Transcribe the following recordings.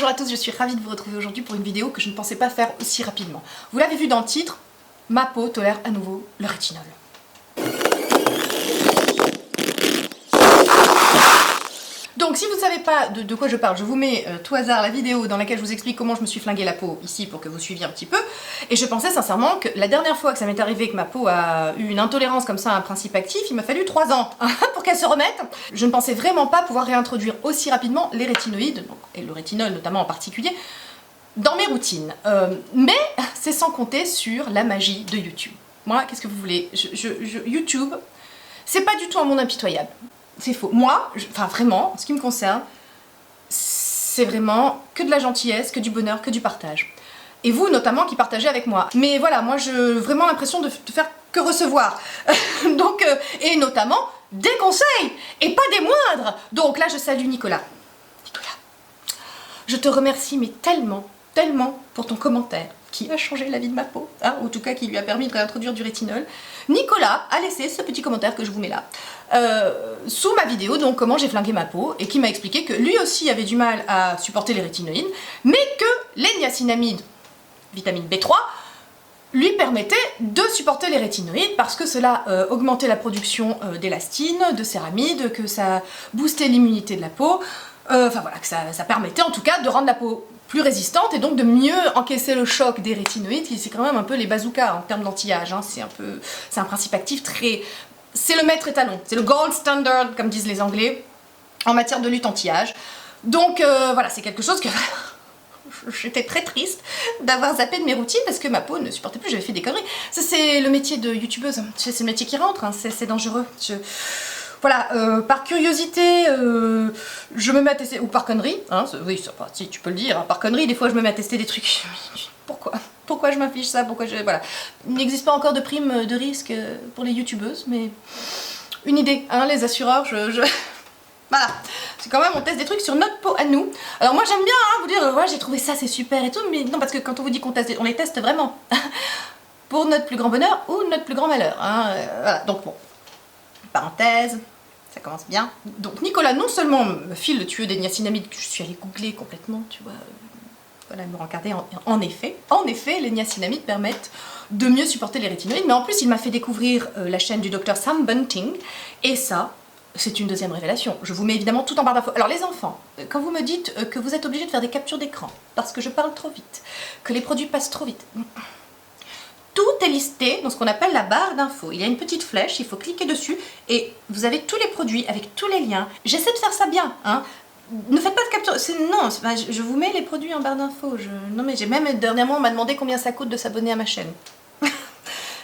Bonjour à tous, je suis ravie de vous retrouver aujourd'hui pour une vidéo que je ne pensais pas faire aussi rapidement. Vous l'avez vu dans le titre, ma peau tolère à nouveau le rétinol. Donc si vous ne savez pas de quoi je parle, je vous mets tout hasard la vidéo dans laquelle je vous explique comment je me suis flingué la peau ici pour que vous suiviez un petit peu. Et je pensais sincèrement que la dernière fois que ça m'est arrivé que ma peau a eu une intolérance comme ça à un principe actif, il m'a fallu 3 ans pour qu'elle se remette. Je ne pensais vraiment pas pouvoir réintroduire aussi rapidement les rétinoïdes, et le rétinol notamment en particulier, dans mes routines. Mais c'est sans compter sur la magie de YouTube. Moi, qu'est-ce que vous voulez, YouTube, c'est pas du tout un monde impitoyable. C'est faux. Moi, enfin vraiment, en ce qui me concerne, c'est vraiment que de la gentillesse, que du bonheur, que du partage. Et vous notamment qui partagez avec moi. Mais voilà, moi j'ai vraiment l'impression de faire que recevoir. Donc, et notamment des conseils, et pas des moindres. Donc là je salue Nicolas. Nicolas, je te remercie mais tellement, tellement pour ton commentaire qui a changé la vie de ma peau, hein, en tout cas qui lui a permis de réintroduire du rétinol. Nicolas a laissé ce petit commentaire que je vous mets là, sous ma vidéo, donc comment j'ai flingué ma peau, et qui m'a expliqué que lui aussi avait du mal à supporter les rétinoïdes, mais que les niacinamides, vitamine B3, lui permettait de supporter les rétinoïdes parce que cela augmentait la production d'élastine, de céramide, que ça boostait l'immunité de la peau, enfin voilà, que ça permettait en tout cas de rendre la peau plus résistante et donc de mieux encaisser le choc des rétinoïdes, qui c'est quand même un peu les bazookas en termes d'anti-âge, hein. C'est un principe actif très... c'est le maître étalon, c'est le gold standard comme disent les Anglais en matière de lutte anti-âge. Donc voilà, c'est quelque chose que... J'étais très triste d'avoir zappé de mes routines parce que ma peau ne supportait plus, j'avais fait des conneries. Ça c'est le métier de youtubeuse, c'est le métier qui rentre, hein. C'est dangereux. Voilà, par curiosité, je me mets à tester, ou par connerie, hein, oui, si tu peux le dire, hein, par connerie, des fois je me mets à tester des trucs. Pourquoi je m'affiche ça? Voilà. Il n'existe pas encore de prime de risque pour les youtubeuses, mais une idée, hein, les assureurs, Voilà, c'est quand même, on teste des trucs sur notre peau à nous. Alors moi j'aime bien hein, vous dire, ouais, j'ai trouvé ça, c'est super et tout, mais non, parce que quand on vous dit qu'on teste, on les teste vraiment. Pour notre plus grand bonheur ou notre plus grand malheur. Hein, voilà, donc bon, parenthèse, ça commence bien. Donc Nicolas non seulement me file le tuyau des niacinamides que je suis allée googler complètement, tu vois, voilà, me regarder, en effet, les niacinamides permettent de mieux supporter les rétinoïdes, mais en plus il m'a fait découvrir la chaîne du docteur Sam Bunting, et ça, c'est une deuxième révélation. Je vous mets évidemment tout en barre d'infos. Alors les enfants, quand vous me dites que vous êtes obligés de faire des captures d'écran, parce que je parle trop vite, que les produits passent trop vite, tout est listé dans ce qu'on appelle la barre d'infos. Il y a une petite flèche, il faut cliquer dessus, et vous avez tous les produits avec tous les liens. J'essaie de faire ça bien, hein. Ne faites pas de capture, non, je vous mets les produits en barre d'infos. Non mais j'ai même dernièrement, on m'a demandé combien ça coûte de s'abonner à ma chaîne.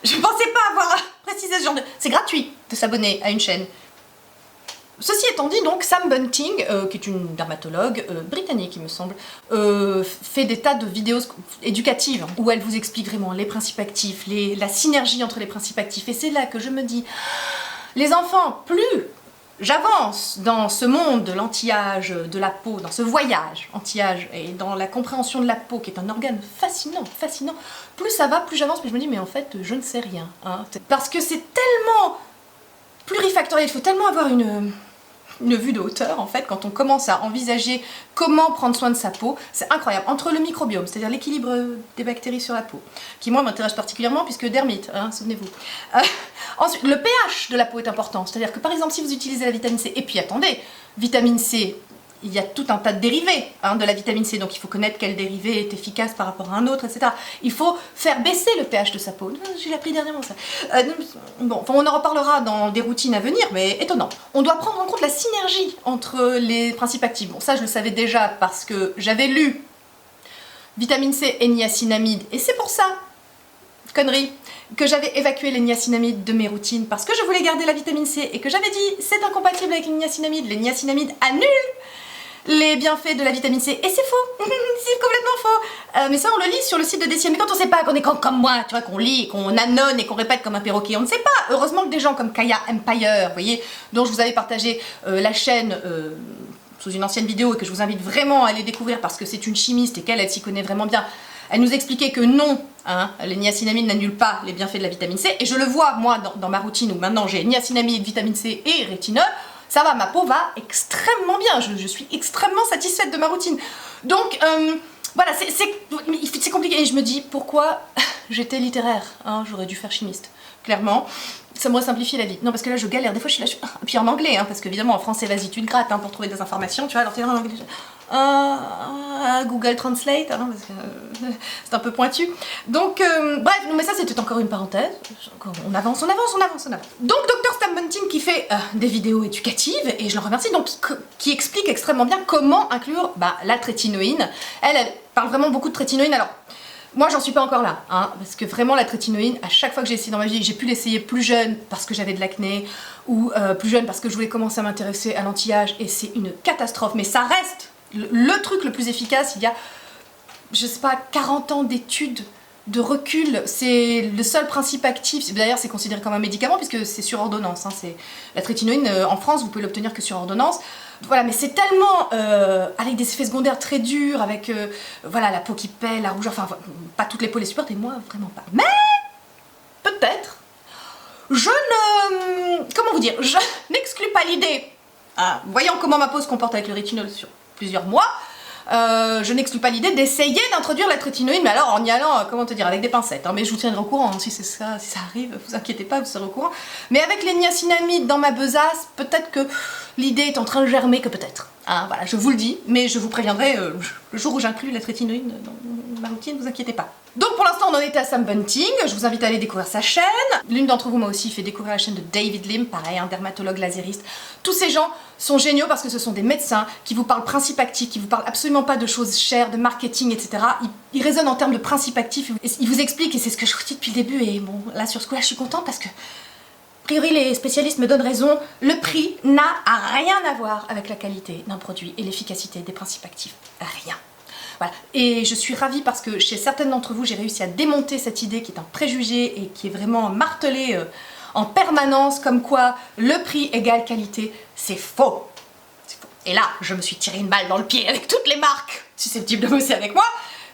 Je ne pensais pas avoir précisé ce genre de... C'est gratuit de s'abonner à une chaîne. Ceci étant dit, donc, Sam Bunting, qui est une dermatologue britannique, il me semble, fait des tas de vidéos éducatives où elle vous explique vraiment les principes actifs, la synergie entre les principes actifs. Et c'est là que je me dis, les enfants, plus j'avance dans ce monde de l'anti-âge, de la peau, dans ce voyage anti-âge et dans la compréhension de la peau, qui est un organe fascinant, fascinant, plus ça va, plus j'avance, mais je me dis, mais en fait, je ne sais rien. Hein. Parce que c'est tellement plurifactoriel, il faut tellement avoir une vue de hauteur en fait quand on commence à envisager comment prendre soin de sa peau. C'est incroyable, entre le microbiome, c'est-à-dire l'équilibre des bactéries sur la peau, qui moi m'intéresse particulièrement puisque dermite, hein, souvenez-vous. Ensuite, le pH de la peau est important, c'est-à-dire que par exemple si vous utilisez la vitamine C, et puis attendez, vitamine C, il y a tout un tas de dérivés hein, de la vitamine C, donc il faut connaître quel dérivé est efficace par rapport à un autre, etc. Il faut faire baisser le pH de sa peau. J'ai appris dernièrement ça. Bon, enfin, on en reparlera dans des routines à venir, mais étonnant. On doit prendre en compte la synergie entre les principes actifs. Bon, ça je le savais déjà parce que j'avais lu vitamine C et niacinamide, et c'est pour ça, connerie, que j'avais évacué les niacinamides de mes routines parce que je voulais garder la vitamine C et que j'avais dit c'est incompatible avec les niacinamides annulent les bienfaits de la vitamine C, et c'est faux, c'est complètement faux. Mais ça on le lit sur le site de DCM, mais quand on sait pas, qu'on est comme moi, tu vois, qu'on lit, qu'on annonce et qu'on répète comme un perroquet, on ne sait pas. Heureusement que des gens comme Kaya Empire, vous voyez, dont je vous avais partagé la chaîne sous une ancienne vidéo et que je vous invite vraiment à aller découvrir parce que c'est une chimiste et qu'elle s'y connaît vraiment bien. Elle nous expliquait que non, hein, les niacinamides n'annulent pas les bienfaits de la vitamine C, et je le vois moi dans ma routine où maintenant j'ai niacinamide, vitamine C et rétinol. Ça va, ma peau va extrêmement bien, je suis extrêmement satisfaite de ma routine. Donc, voilà, c'est compliqué. Et je me dis, pourquoi j'étais littéraire, hein, j'aurais dû faire chimiste, clairement. Ça m'aurait simplifié la vie. Non, parce que là, je galère. Des fois, je suis là. Puis en anglais, hein, parce qu'évidemment, en français, vas-y, tu te grattes hein, pour trouver des informations. Tu vois, alors tu es là en anglais. Google Translate, hein, parce que c'est un peu pointu. Donc, bref, non, mais ça, c'était encore une parenthèse. On avance. Donc, Dr. Stan Bunting qui fait des vidéos éducatives, et je le remercie, donc qui explique extrêmement bien comment inclure la trétinoïne. Elle parle vraiment beaucoup de trétinoïne. Alors, moi, j'en suis pas encore là, hein, parce que vraiment la trétinoïne, à chaque fois que j'ai essayé dans ma vie, j'ai pu l'essayer plus jeune parce que j'avais de l'acné, ou plus jeune parce que je voulais commencer à m'intéresser à l'anti-âge, et c'est une catastrophe, mais ça reste le truc le plus efficace. Il y a, je sais pas, 40 ans d'études, de recul, c'est le seul principe actif, d'ailleurs c'est considéré comme un médicament puisque c'est sur ordonnance, hein, la trétinoïne en France vous pouvez l'obtenir que sur ordonnance. Voilà, mais c'est tellement avec des effets secondaires très durs, avec voilà, la peau qui pèle, la rougeur, enfin pas toutes les peaux les supportent, et moi vraiment pas. Mais peut-être, comment vous dire, je n'exclus pas l'idée, hein, voyant comment ma peau se comporte avec le rétinol sur plusieurs mois, je n'exclus pas l'idée d'essayer d'introduire la trétinoïne, mais alors en y allant, comment te dire, avec des pincettes, hein, mais je vous tiendrai au courant, hein, si ça arrive, vous inquiétez pas, vous serez au courant. Mais avec les niacinamides dans ma besace, peut-être que l'idée est en train de germer, que peut-être. Hein, voilà, je vous le dis, mais je vous préviendrai le jour où j'inclus la trétinoïne dans ma routine, vous inquiétez pas. Donc pour l'instant on en était à Stan Bunting, je vous invite à aller découvrir sa chaîne. L'une d'entre vous m'a aussi fait découvrir la chaîne de David Lim, pareil, un dermatologue lasériste. Tous ces gens sont géniaux parce que ce sont des médecins qui vous parlent principes actifs, qui vous parlent absolument pas de choses chères, de marketing, etc. Ils raisonnent en termes de principes actifs, ils vous expliquent, et c'est ce que je vous dis depuis le début, et bon, là sur ce coup-là je suis contente parce que a priori, les spécialistes me donnent raison, le prix n'a rien à voir avec la qualité d'un produit et l'efficacité des principes actifs. Rien. Voilà. Et je suis ravie parce que chez certaines d'entre vous, j'ai réussi à démonter cette idée qui est un préjugé et qui est vraiment martelée en permanence, comme quoi le prix égale qualité, c'est faux. C'est faux. Et là, je me suis tiré une balle dans le pied avec toutes les marques susceptibles de bosser avec moi,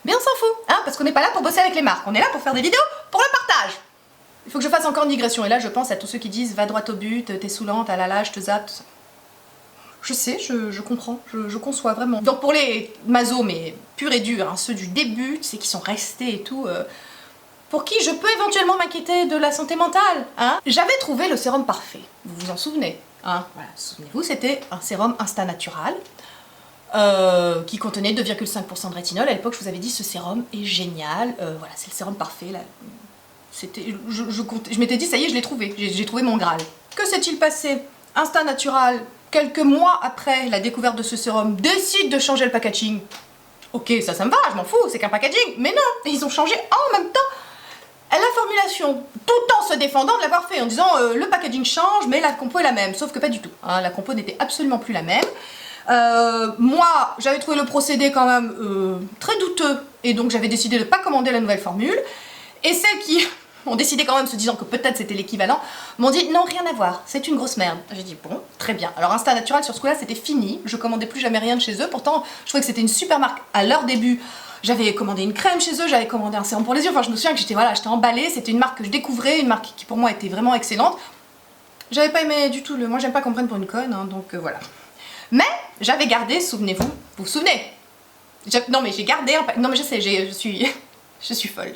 mais on s'en fout, hein, parce qu'on n'est pas là pour bosser avec les marques, on est là pour faire des vidéos pour le partage. Il faut que je fasse encore une digression, et là je pense à tous ceux qui disent va droit au but, t'es saoulante, ah là là, je te zappe, tout ça. Je sais, je comprends, je conçois vraiment. Donc pour les mazos, mais purs et durs, hein, ceux du début, c'est qui sont restés et tout, pour qui je peux éventuellement m'inquiéter de la santé mentale, hein. J'avais trouvé le sérum parfait, vous vous en souvenez, hein, voilà, souvenez-vous, c'était un sérum Insta Natural, qui contenait 2,5% de rétinol. À l'époque, je vous avais dit, ce sérum est génial, voilà, c'est le sérum parfait, là. Je m'étais dit, ça y est, je l'ai trouvé, j'ai trouvé mon Graal. Que s'est-il passé? Insta Natural, quelques mois après la découverte de ce sérum, décide de changer le packaging. Ok, ça me va, je m'en fous, c'est qu'un packaging. Mais non, ils ont changé en même temps la formulation, tout en se défendant de l'avoir fait, en disant le packaging change, mais la compo est la même. Sauf que pas du tout, hein, la compo n'était absolument plus la même. Moi, j'avais trouvé le procédé quand même très douteux, et donc j'avais décidé de ne pas commander la nouvelle formule. Et celles qui ont décidé quand même, se disant que peut-être c'était l'équivalent, m'ont dit non, rien à voir, c'est une grosse merde. J'ai dit bon, très bien. Alors Insta Natural, sur ce coup-là, c'était fini, je commandais plus jamais rien de chez eux, pourtant je trouvais que c'était une super marque à leur début. J'avais commandé une crème chez eux, j'avais commandé un sérum pour les yeux, enfin je me souviens que j'étais emballée, c'était une marque que je découvrais, une marque qui pour moi était vraiment excellente. J'avais pas aimé du tout moi j'aime pas qu'on me prenne pour une conne, hein, donc voilà. Mais j'avais gardé, souvenez-vous, vous vous souvenez? Non mais j'ai gardé un... Non mais je sais, je suis folle.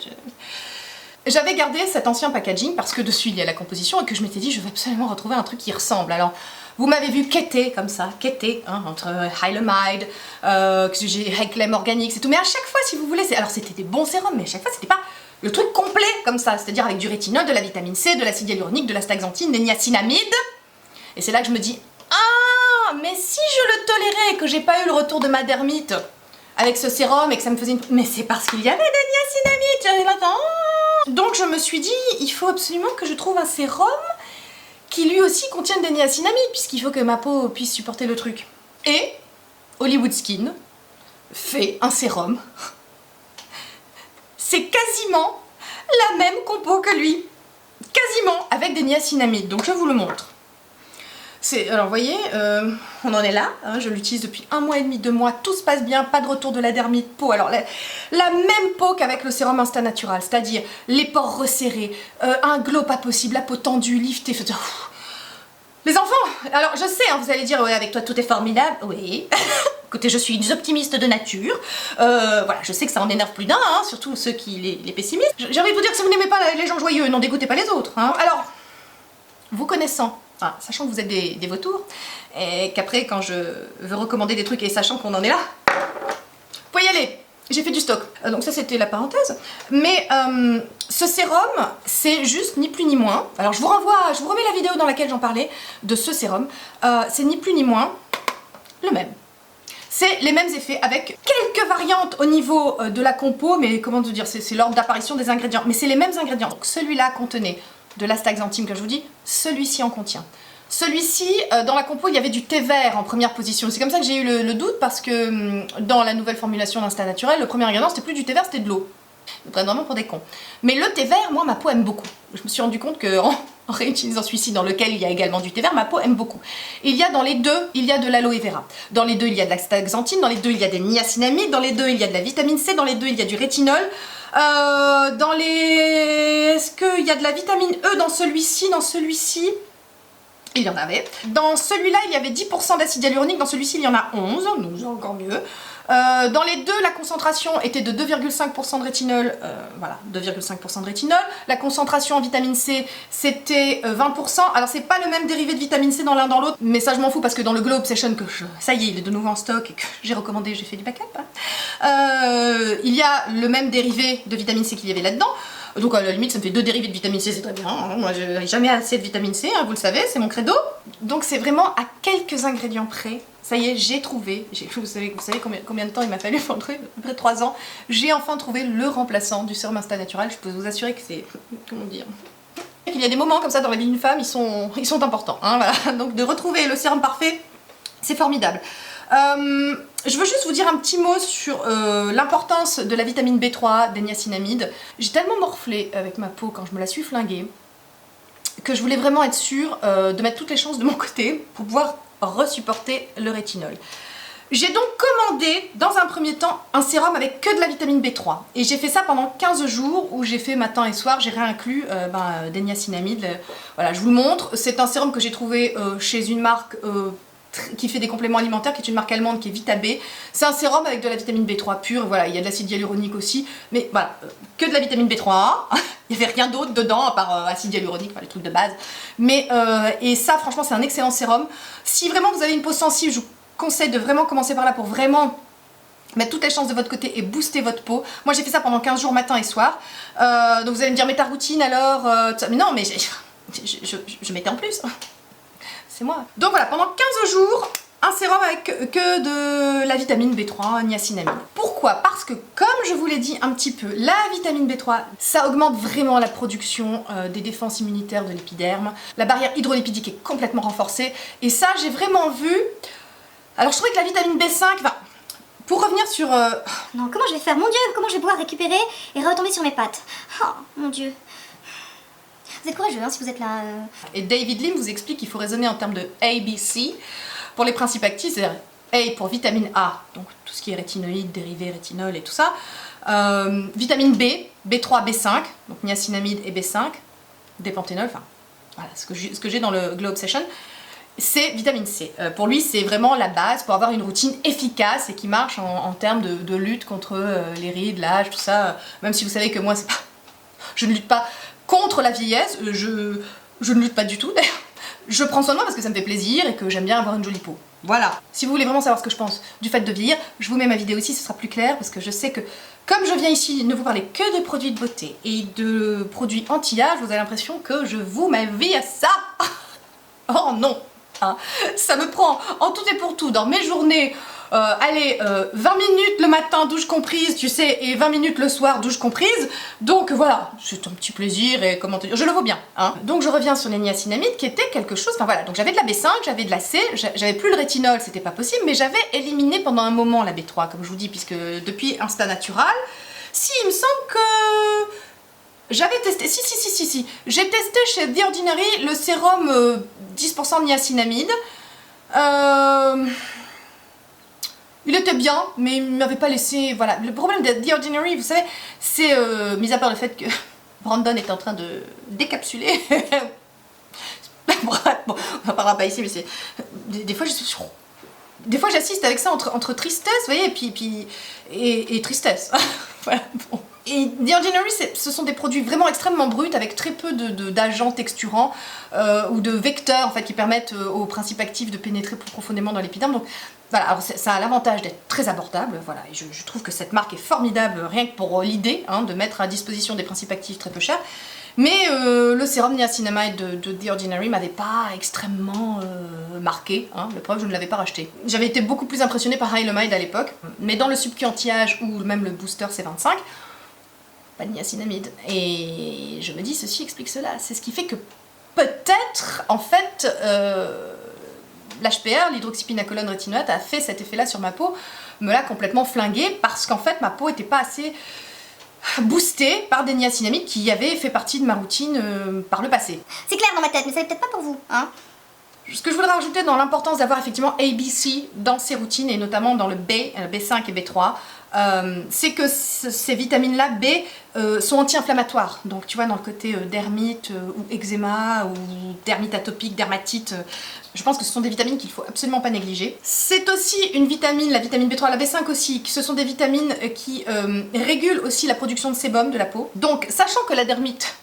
J'avais gardé cet ancien packaging parce que dessus il y a la composition et que je m'étais dit je veux absolument retrouver un truc qui ressemble. Alors vous m'avez vu quêter comme ça, hein, entre Hylamide, que j'ai Reclaim Organics et tout, mais à chaque fois si vous voulez, alors c'était des bons sérums, mais à chaque fois c'était pas le truc complet comme ça, c'est-à-dire avec du rétinol, de la vitamine C, de l'acide hyaluronique, de la staxanthine, des niacinamides. Et c'est là que je me dis ah, mais si je le tolérais et que j'ai pas eu le retour de ma dermite avec ce sérum et que ça me faisait une... Mais c'est parce qu'il y avait des niacinamides, donc je me suis dit, il faut absolument que je trouve un sérum qui lui aussi contienne des niacinamides, puisqu'il faut que ma peau puisse supporter le truc. Et Hollywood Skin fait un sérum. C'est quasiment la même compo que lui. Quasiment, avec des niacinamides. Donc je vous le montre. Alors vous voyez, on en est là, hein, je l'utilise depuis 1 mois et demi, 2 mois, tout se passe bien, pas de retour de la dermite, peau. Alors la même peau qu'avec le sérum Insta Natural, c'est-à-dire les pores resserrés, un glow pas possible, la peau tendue, liftée, Les enfants, alors je sais, hein, vous allez dire, ouais, avec toi tout est formidable, oui. Écoutez, je suis une optimiste de nature, voilà, je sais que ça en énerve plus d'un, hein, surtout ceux qui, les pessimistes. J'ai envie de vous dire que si vous n'aimez pas les gens joyeux, n'en dégoûtez pas les autres, hein. Alors, vous connaissant, enfin, sachant que vous êtes des vautours, et qu'après, quand je veux recommander des trucs et sachant qu'on en est là, vous pouvez y aller. J'ai fait du stock, donc ça c'était la parenthèse. Mais ce sérum, c'est juste ni plus ni moins. Alors je vous remets la vidéo dans laquelle j'en parlais de ce sérum. C'est ni plus ni moins le même. C'est les mêmes effets avec quelques variantes au niveau de la compo, mais comment vous dire, c'est l'ordre d'apparition des ingrédients. Mais c'est les mêmes ingrédients. Donc celui-là contenait de l'astaxanthine, comme je vous dis, celui-ci en contient. Celui-ci, dans la compo, il y avait du thé vert en première position. C'est comme ça que j'ai eu le doute, parce que dans la nouvelle formulation d'Instinct Naturel, le premier ingrédient, c'était plus du thé vert, c'était de l'eau. Ils me prennent vraiment pour des cons. Mais le thé vert, moi, ma peau aime beaucoup. Je me suis rendu compte qu'en réutilisant celui-ci, dans lequel il y a également du thé vert, ma peau aime beaucoup. Il y a dans les deux, il y a de l'aloe vera. Dans les deux, il y a de l'astaxanthine. Dans les deux, il y a des niacinamides. Dans les deux, il y a de la vitamine C. Dans les deux, il y a du rétinol. Dans les... Est-ce qu'il y a de la vitamine E dans celui-ci? Dans celui-ci... il y en avait. Dans celui-là, il y avait 10% d'acide hyaluronique, dans celui-ci, il y en a 11, donc c'est encore mieux. Dans les deux, la concentration était de 2,5% de rétinol, voilà, 2,5% de rétinol. La concentration en vitamine C, c'était 20%. Alors, c'est pas le même dérivé de vitamine C dans l'un dans l'autre, mais ça, je m'en fous parce que dans le Glow Obsession, ça y est, il est de nouveau en stock et que j'ai recommandé, j'ai fait du backup. Hein. Il y a le même dérivé de vitamine C qu'il y avait là-dedans. Donc à la limite ça me fait 2 dérivés de vitamine C, c'est très bien, hein. Moi j'ai jamais assez de vitamine C, hein, vous le savez, c'est mon credo. Donc c'est vraiment à quelques ingrédients près, ça y est, j'ai trouvé, vous savez combien de temps il m'a fallu pour le truc, à peu près 3 ans, j'ai enfin trouvé le remplaçant du sérum Instinct Naturel. Je peux vous assurer que c'est, comment dire, qu'il y a des moments comme ça dans la vie d'une femme, ils sont importants, hein, voilà. Donc de retrouver le sérum parfait, c'est formidable. Je veux juste vous dire un petit mot sur l'importance de la vitamine B3, des niacinamides. J'ai tellement morflé avec ma peau quand je me la suis flinguée que je voulais vraiment être sûre de mettre toutes les chances de mon côté pour pouvoir resupporter le rétinol. J'ai donc commandé dans un premier temps un sérum avec que de la vitamine B3 et j'ai fait ça pendant 15 jours où j'ai fait matin et soir, j'ai réinclus des niacinamides. Voilà, je vous le montre, c'est un sérum que j'ai trouvé chez une marque qui fait des compléments alimentaires, qui est une marque allemande qui est Vita B. C'est un sérum avec de la vitamine B3 pure, voilà, il y a de l'acide hyaluronique aussi, mais voilà, que de la vitamine B3, il n'y avait rien d'autre dedans à part acide hyaluronique, enfin les trucs de base. Mais, et ça franchement c'est un excellent sérum. Si vraiment vous avez une peau sensible, je vous conseille de vraiment commencer par là pour vraiment mettre toutes les chances de votre côté et booster votre peau. Moi j'ai fait ça pendant 15 jours matin et soir. Donc vous allez me dire mais ta routine alors mais non mais je mettais en plus. C'est moi. Donc voilà, pendant 15 jours, un sérum avec que de la vitamine B3, niacinamide. Pourquoi? Parce que, comme je vous l'ai dit un petit peu, la vitamine B3, ça augmente vraiment la production des défenses immunitaires de l'épiderme. La barrière hydrolipidique est complètement renforcée. Et ça, j'ai vraiment vu... Alors, je trouvais que la vitamine B5... Enfin, pour revenir sur... Non, comment je vais faire? Mon Dieu, comment je vais pouvoir récupérer et retomber sur mes pattes? Oh, mon Dieu. Vous êtes courageux hein, si vous êtes là. Et David Lim vous explique qu'il faut raisonner en termes de ABC pour les principes actifs, c'est-à-dire A pour vitamine A, donc tout ce qui est rétinoïdes, dérivés, rétinol et tout ça. Vitamine B, B3, B5, donc niacinamide et B5, dépanthénol, enfin voilà ce que j'ai dans le Glow Obsession. C'est vitamine C. Pour lui, c'est vraiment la base pour avoir une routine efficace et qui marche en termes de lutte contre les rides, l'âge, tout ça. Même si vous savez que moi, c'est pas... je ne lutte pas contre la vieillesse, je ne lutte pas du tout d'ailleurs. Je prends soin de moi parce que ça me fait plaisir et que j'aime bien avoir une jolie peau. Voilà. Si vous voulez vraiment savoir ce que je pense du fait de vieillir, je vous mets ma vidéo ici, ce sera plus clair parce que je sais que comme je viens ici ne vous parler que de produits de beauté et de produits anti-âge, vous avez l'impression que je voue ma vie à ça. Oh non, hein. Ça me prend en tout et pour tout dans mes journées. Allez, 20 minutes le matin, douche comprise, tu sais, et 20 minutes le soir, douche comprise. Donc voilà, c'est un petit plaisir et comment te dire, je le vaux bien. Hein. Donc je reviens sur les niacinamides qui étaient quelque chose, enfin voilà, donc j'avais de la B5, j'avais de la C, j'avais plus le rétinol, c'était pas possible, mais j'avais éliminé pendant un moment la B3, comme je vous dis, puisque depuis Instinct Natural, si, il me semble que... J'avais testé, si, j'ai testé chez The Ordinary le sérum 10% de niacinamide. Il était bien, mais il m'avait pas laissé... Voilà, le problème de The Ordinary, vous savez, c'est, mis à part le fait que Brandon est en train de décapsuler... Bon, on en parlera pas ici, mais c'est... Des fois, des fois j'assiste avec ça entre tristesse, vous voyez, et tristesse. Voilà, bon. Et The Ordinary, ce sont des produits vraiment extrêmement bruts, avec très peu d'agents texturants ou de vecteurs en fait, qui permettent aux principes actifs de pénétrer plus profondément dans l'épiderme. Donc voilà, alors ça a l'avantage d'être très abordable, voilà, et je trouve que cette marque est formidable, rien que pour l'idée de mettre à disposition des principes actifs très peu chers. Mais le sérum niacinamide de The Ordinary m'avait pas extrêmement marqué, la preuve je ne l'avais pas racheté. J'avais été beaucoup plus impressionnée par Hylamide à l'époque, mais dans le subcu anti-âge ou même le booster C25, pas de niacinamide. Et je me dis, ceci explique cela. C'est ce qui fait que peut-être, en fait, l'HPR, l'hydroxypinacolone rétinoate, a fait cet effet-là sur ma peau, me l'a complètement flinguée, parce qu'en fait, ma peau n'était pas assez boostée par des niacinamides qui avaient fait partie de ma routine par le passé. C'est clair dans ma tête, mais ça n'est peut-être pas pour vous, hein. Ce que je voudrais rajouter dans l'importance d'avoir effectivement ABC dans ces routines, et notamment dans le B, B5 et B3, c'est que ces vitamines-là, B, sont anti-inflammatoires. Donc tu vois, dans le côté dermite ou eczéma ou dermite atopique, dermatite, je pense que ce sont des vitamines qu'il ne faut absolument pas négliger. C'est aussi une vitamine, la vitamine B3, la B5 aussi, ce sont des vitamines qui régulent aussi la production de sébum de la peau. Donc sachant que la dermite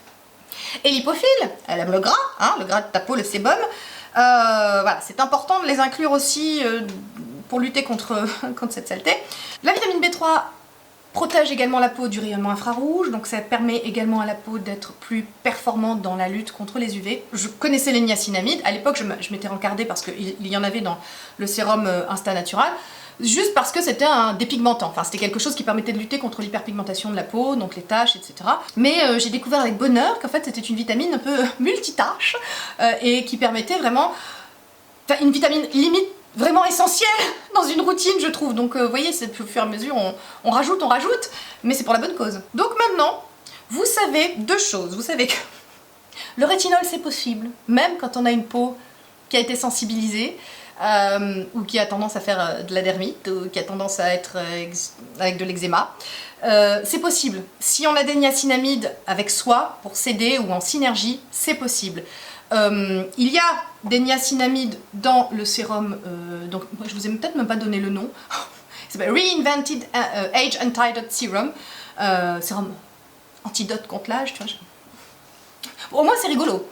est lipophile, elle aime le gras de ta peau, le sébum, voilà, c'est important de les inclure aussi pour lutter contre cette saleté. La vitamine B3 protège également la peau du rayonnement infrarouge, donc ça permet également à la peau d'être plus performante dans la lutte contre les UV. Je connaissais les niacinamides, à l'époque je m'étais rencardée parce qu'il y en avait dans le sérum Insta Natural, juste parce que c'était un dépigmentant, enfin c'était quelque chose qui permettait de lutter contre l'hyperpigmentation de la peau, donc les taches, etc. Mais j'ai découvert avec bonheur qu'en fait c'était une vitamine un peu multitâche et qui permettait vraiment, enfin une vitamine limite vraiment essentielle dans une routine je trouve. Donc vous voyez, c'est au fur et à mesure on rajoute, mais c'est pour la bonne cause. Donc maintenant, vous savez deux choses, vous savez que le rétinol c'est possible, même quand on a une peau qui a été sensibilisée, ou qui a tendance à faire de la dermite, ou qui a tendance à être avec de l'eczéma. C'est possible. Si on a des niacinamides avec soi, pour s'aider ou en synergie, c'est possible. Il y a des niacinamides dans le sérum, donc je vous ai peut-être même pas donné le nom, il s'appelle Reinvented Age Antidote Serum, sérum antidote contre l'âge, tu vois. Bon, au moins c'est rigolo.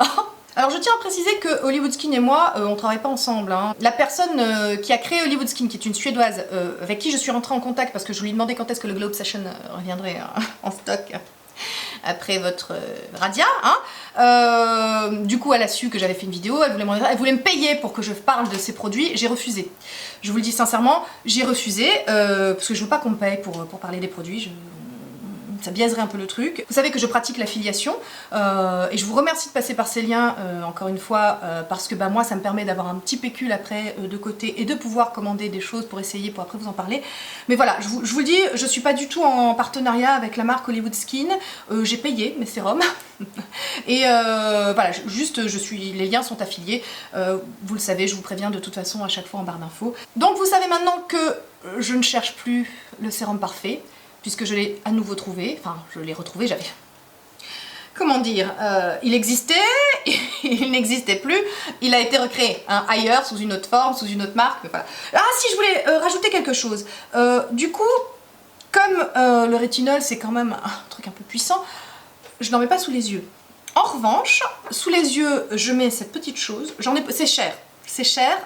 Alors je tiens à préciser que Hollywood Skin et moi, on travaille pas ensemble. La personne qui a créé Hollywood Skin, qui est une Suédoise, avec qui je suis rentrée en contact parce que je lui ai demandé quand est-ce que le Glow Obsession reviendrait en stock après votre Radia. Du coup elle a su que j'avais fait une vidéo, elle voulait me payer pour que je parle de ces produits, j'ai refusé. Je vous le dis sincèrement, j'ai refusé, parce que je veux pas qu'on me paye pour parler des produits. Ça biaiserait un peu le truc. Vous savez que je pratique l'affiliation et je vous remercie de passer par ces liens encore une fois parce que moi ça me permet d'avoir un petit pécule après de côté et de pouvoir commander des choses pour essayer, pour après vous en parler. Mais voilà, je vous le dis, je suis pas du tout en partenariat avec la marque Hollywood Skin, j'ai payé mes sérums et voilà, juste les liens sont affiliés, vous le savez, je vous préviens de toute façon à chaque fois en barre d'infos. Donc vous savez maintenant que je ne cherche plus le sérum parfait, puisque je l'ai à nouveau trouvé, enfin je l'ai retrouvé, j'avais... Comment dire, il existait, il n'existait plus, il a été recréé ailleurs, sous une autre forme, sous une autre marque, voilà. Ah si, je voulais rajouter quelque chose. Du coup, comme le rétinol c'est quand même un truc un peu puissant, je n'en mets pas sous les yeux. En revanche, sous les yeux, je mets cette petite chose, c'est cher. C'est cher,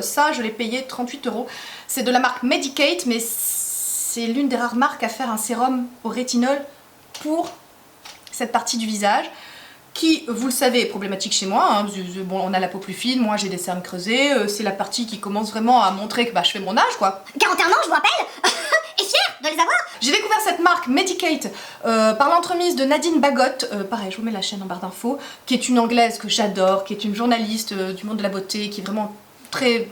ça je l'ai payé 38 €. C'est de la marque Medik8, mais c'est l'une des rares marques à faire un sérum au rétinol pour cette partie du visage qui, vous le savez, est problématique chez moi. Bon, on a la peau plus fine, moi j'ai des cernes creusées, c'est la partie qui commence vraiment à montrer que je fais mon âge, quoi. 41 ans, je vous rappelle. Et fière de les avoir. J'ai découvert cette marque Medik8 par l'entremise de Nadine Bagot, pareil, je vous mets la chaîne en barre d'infos, qui est une anglaise que j'adore, qui est une journaliste du monde de la beauté, qui est vraiment très...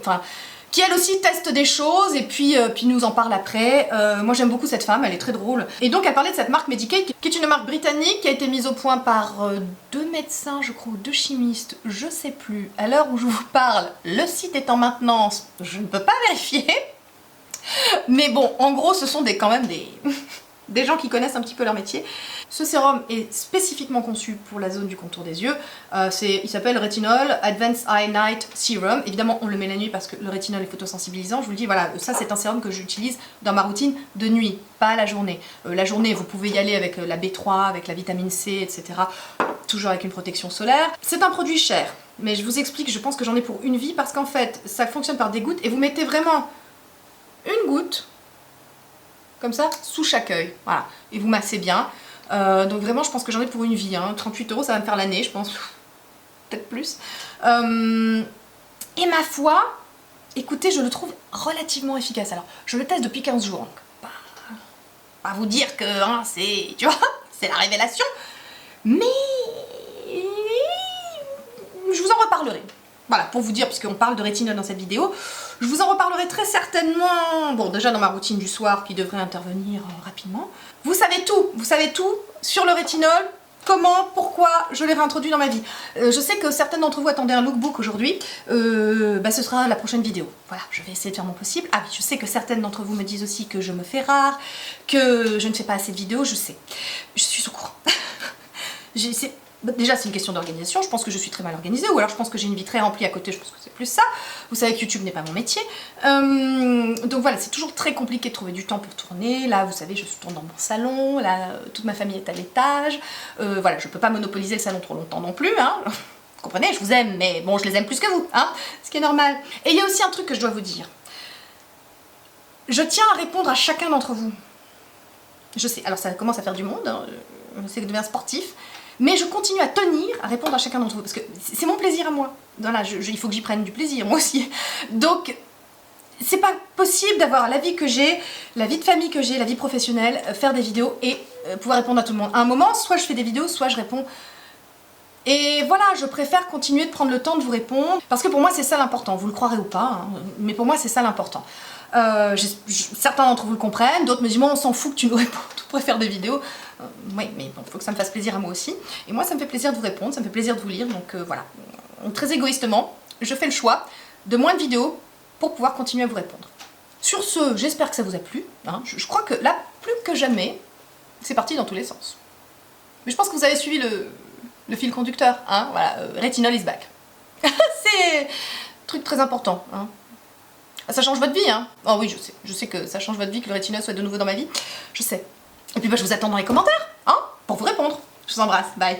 qui elle aussi teste des choses et puis nous en parle après. Moi j'aime beaucoup cette femme, elle est très drôle. Et donc elle parlait de cette marque Medik8, qui est une marque britannique, qui a été mise au point par 2 médecins, je crois, ou 2 chimistes, je sais plus. À l'heure où je vous parle, le site est en maintenance, je ne peux pas vérifier. Mais bon, en gros ce sont quand même des gens qui connaissent un petit peu leur métier. Ce sérum est spécifiquement conçu pour la zone du contour des yeux. Il s'appelle Retinol Advanced Eye Night Serum. Évidemment, on le met la nuit parce que le rétinol est photosensibilisant. Je vous le dis, voilà, ça c'est un sérum que j'utilise dans ma routine de nuit, pas la journée. La journée, vous pouvez y aller avec la B3, avec la vitamine C, etc. Toujours avec une protection solaire. C'est un produit cher, mais je vous explique, je pense que j'en ai pour une vie parce qu'en fait, ça fonctionne par des gouttes et vous mettez vraiment une goutte comme ça, sous chaque œil, voilà, et vous massez bien. Donc vraiment, je pense que j'en ai pour une vie, hein. 38 €, ça va me faire l'année, je pense, peut-être plus. Et ma foi, écoutez, je le trouve relativement efficace. Alors, je le teste depuis 15 jours, donc pas vous dire que hein, c'est, tu vois, c'est la révélation, mais je vous en reparlerai. Voilà, pour vous dire, puisqu'on parle de rétinol dans cette vidéo, je vous en reparlerai très certainement, bon déjà dans ma routine du soir qui devrait intervenir rapidement. Vous savez tout sur le rétinol, comment, pourquoi je l'ai réintroduit dans ma vie. Je sais que certaines d'entre vous attendaient un lookbook aujourd'hui, ce sera la prochaine vidéo. Voilà, je vais essayer de faire mon possible. Ah oui, je sais que certaines d'entre vous me disent aussi que je me fais rare, que je ne fais pas assez de vidéos, je sais. Je suis au courant. Déjà, c'est une question d'organisation, je pense que je suis très mal organisée, ou alors je pense que j'ai une vie très remplie à côté, je pense que c'est plus ça. Vous savez que YouTube n'est pas mon métier. Donc voilà, c'est toujours très compliqué de trouver du temps pour tourner. Là, vous savez, je tourne dans mon salon, là, toute ma famille est à l'étage. Voilà, je peux pas monopoliser le salon trop longtemps non plus, hein. Vous comprenez, je vous aime, mais bon, je les aime plus que vous, hein, ce qui est normal. Et il y a aussi un truc que je dois vous dire. Je tiens à répondre à chacun d'entre vous. Je sais, alors ça commence à faire du monde, hein, je sais que je deviens sportif, mais je continue à tenir à répondre à chacun d'entre vous, parce que c'est mon plaisir à moi. Voilà, il faut que j'y prenne du plaisir, moi aussi. Donc, c'est pas possible d'avoir la vie que j'ai, la vie de famille que j'ai, la vie professionnelle, faire des vidéos et pouvoir répondre à tout le monde. À un moment, soit je fais des vidéos, soit je réponds. Et voilà, je préfère continuer de prendre le temps de vous répondre, parce que pour moi c'est ça l'important, vous le croirez ou pas, hein, mais pour moi c'est ça l'important. Certains d'entre vous le comprennent, d'autres me disent moi on s'en fout que tu nous répondes, tu préfères des vidéos. Oui, mais bon, il faut que ça me fasse plaisir à moi aussi. Et moi ça me fait plaisir de vous répondre, ça me fait plaisir de vous lire, donc voilà. Très égoïstement, je fais le choix de moins de vidéos pour pouvoir continuer à vous répondre. Sur ce, j'espère que ça vous a plu. Hein. Je crois que là, plus que jamais, c'est parti dans tous les sens. Mais je pense que vous avez suivi le fil conducteur, hein, voilà, Retinol is back. C'est un truc très important, hein. Ça change votre vie, hein. Oh oui, je sais que ça change votre vie, que le rétinol soit de nouveau dans ma vie, je sais. Et puis je vous attends dans les commentaires, hein, pour vous répondre. Je vous embrasse, bye.